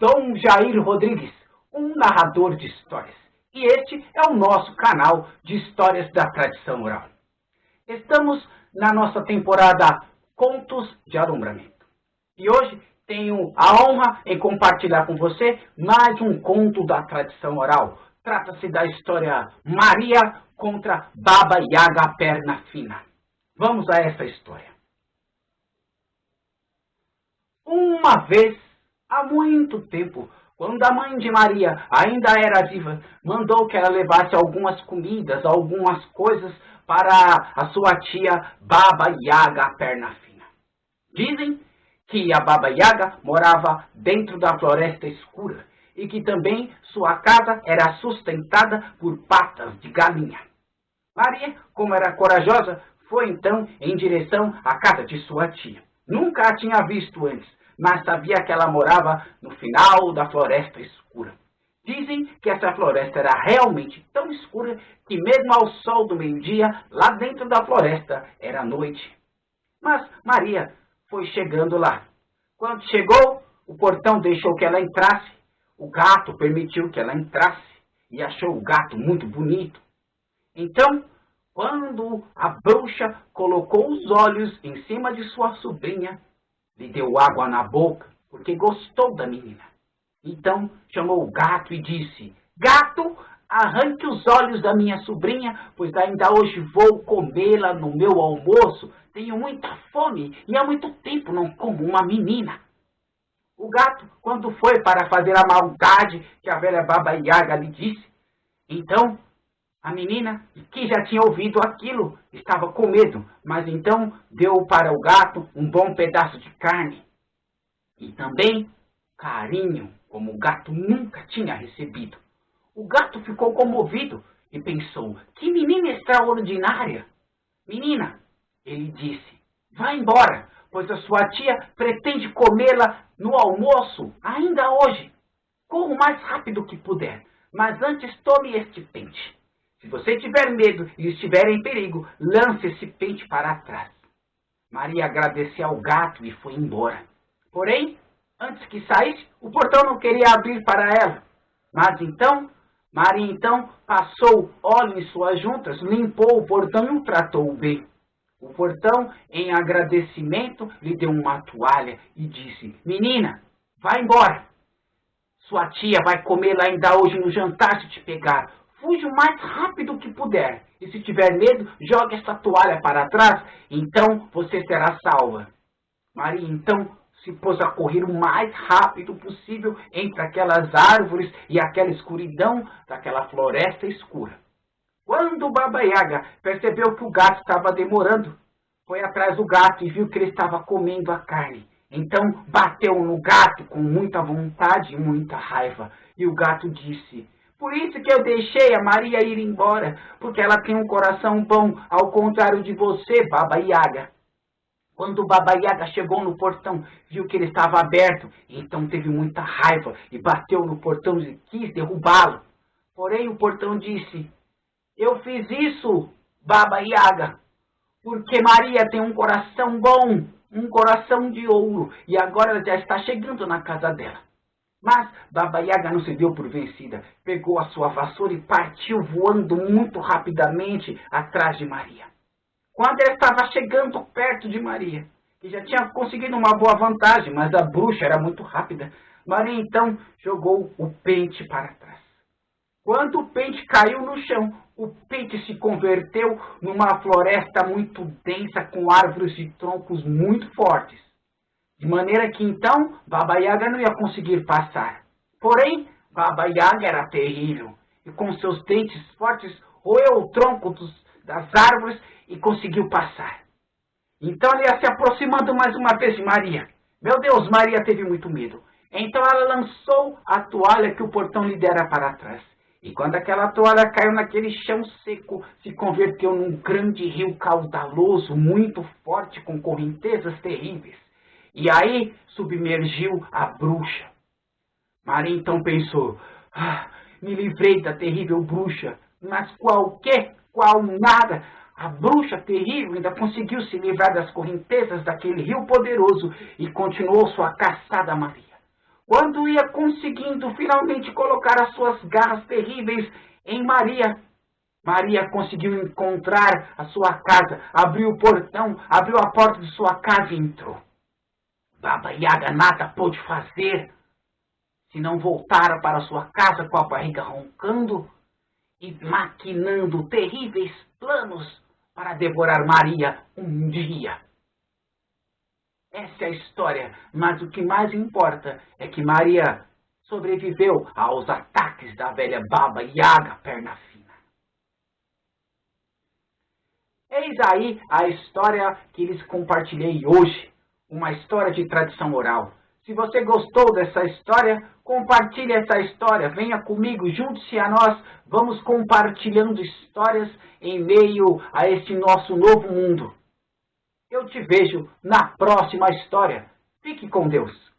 Dom Jair Rodrigues, um narrador de histórias, e este é o nosso canal de histórias da tradição oral. Estamos na nossa temporada Contos de Alumbramento, e hoje tenho a honra em compartilhar com você mais um conto da tradição oral. Trata-se da história Maria contra Baba Yaga Perna Fina. Vamos a essa história. Uma vez, há muito tempo, quando a mãe de Maria ainda era viva, mandou que ela levasse algumas comidas, algumas coisas para a sua tia Baba Yaga Perna Fina. Dizem que a Baba Yaga morava dentro da floresta escura e que também sua casa era sustentada por patas de galinha. Maria, como era corajosa, foi então em direção à casa de sua tia. Nunca a tinha visto antes, mas sabia que ela morava no final da floresta escura. Dizem que essa floresta era realmente tão escura que mesmo ao sol do meio-dia, lá dentro da floresta, era noite. Mas Maria foi chegando lá. Quando chegou, o portão deixou que ela entrasse. O gato permitiu que ela entrasse e achou o gato muito bonito. Então, quando a bruxa colocou os olhos em cima de sua sobrinha, lhe deu água na boca, porque gostou da menina. Então chamou o gato e disse: "Gato, arranque os olhos da minha sobrinha, pois ainda hoje vou comê-la no meu almoço. Tenho muita fome e há muito tempo não como uma menina." O gato, quando foi para fazer a maldade que a velha Baba Yaga lhe disse, então a menina, que já tinha ouvido aquilo, estava com medo, mas então deu para o gato um bom pedaço de carne e também carinho, como o gato nunca tinha recebido. O gato ficou comovido e pensou: que menina extraordinária! "Menina", ele disse, "vá embora, pois a sua tia pretende comê-la no almoço ainda hoje. Corra o mais rápido que puder, mas antes tome este pente. Se você tiver medo e estiver em perigo, lance esse pente para trás." Maria agradeceu ao gato e foi embora. Porém, antes que saísse, o portão não queria abrir para ela. Mas então, Maria passou óleo em suas juntas, limpou o portão e o tratou bem. O portão, em agradecimento, lhe deu uma toalha e disse: "Menina, vá embora. Sua tia vai comê-la ainda hoje no jantar se te pegar. Fuja o mais rápido que puder. E se tiver medo, jogue essa toalha para trás, então você será salva." Maria então se pôs a correr o mais rápido possível entre aquelas árvores e aquela escuridão daquela floresta escura. Quando Baba Yaga percebeu que o gato estava demorando, foi atrás do gato e viu que ele estava comendo a carne. Então bateu no gato com muita vontade e muita raiva. E o gato disse: "Por isso que eu deixei a Maria ir embora, porque ela tem um coração bom, ao contrário de você, Baba Yaga." Quando Baba Yaga chegou no portão, viu que ele estava aberto, então teve muita raiva e bateu no portão e quis derrubá-lo. Porém o portão disse: "Eu fiz isso, Baba Yaga, porque Maria tem um coração bom, um coração de ouro, e agora ela já está chegando na casa dela." Mas Baba Yaga não se deu por vencida. Pegou a sua vassoura e partiu voando muito rapidamente atrás de Maria. Quando ela estava chegando perto de Maria, que já tinha conseguido uma boa vantagem, mas a bruxa era muito rápida, Maria então jogou o pente para trás. Quando o pente caiu no chão, o pente se converteu numa floresta muito densa com árvores e troncos muito fortes. De maneira que então Baba Yaga não ia conseguir passar. Porém, Baba Yaga era terrível e com seus dentes fortes roeu o tronco das árvores e conseguiu passar. Então ele ia se aproximando mais uma vez de Maria. Meu Deus, Maria teve muito medo. Então ela lançou a toalha que o portão lhe dera para trás. E quando aquela toalha caiu naquele chão seco, se converteu num grande rio caudaloso, muito forte, com correntezas terríveis. E aí submergiu a bruxa. Maria então pensou: "Me livrei da terrível bruxa, mas qual quê? Qual nada? A bruxa terrível ainda conseguiu se livrar das correntezas daquele rio poderoso e continuou sua caçada a Maria. quando ia conseguindo finalmente colocar as suas garras terríveis em Maria, Maria conseguiu encontrar a sua casa, abriu o portão, abriu a porta de sua casa e entrou. Baba Yaga nada pôde fazer, se não voltar para sua casa com a barriga roncando e maquinando terríveis planos para devorar Maria um dia. Essa é a história, mas o que mais importa é que Maria sobreviveu aos ataques da velha Baba Yaga perna fina. Eis aí a história que lhes compartilhei hoje, uma história de tradição oral. Se você gostou dessa história, compartilhe essa história, venha comigo, junte-se a nós, vamos compartilhando histórias em meio a este nosso novo mundo. Eu te vejo na próxima história. Fique com Deus.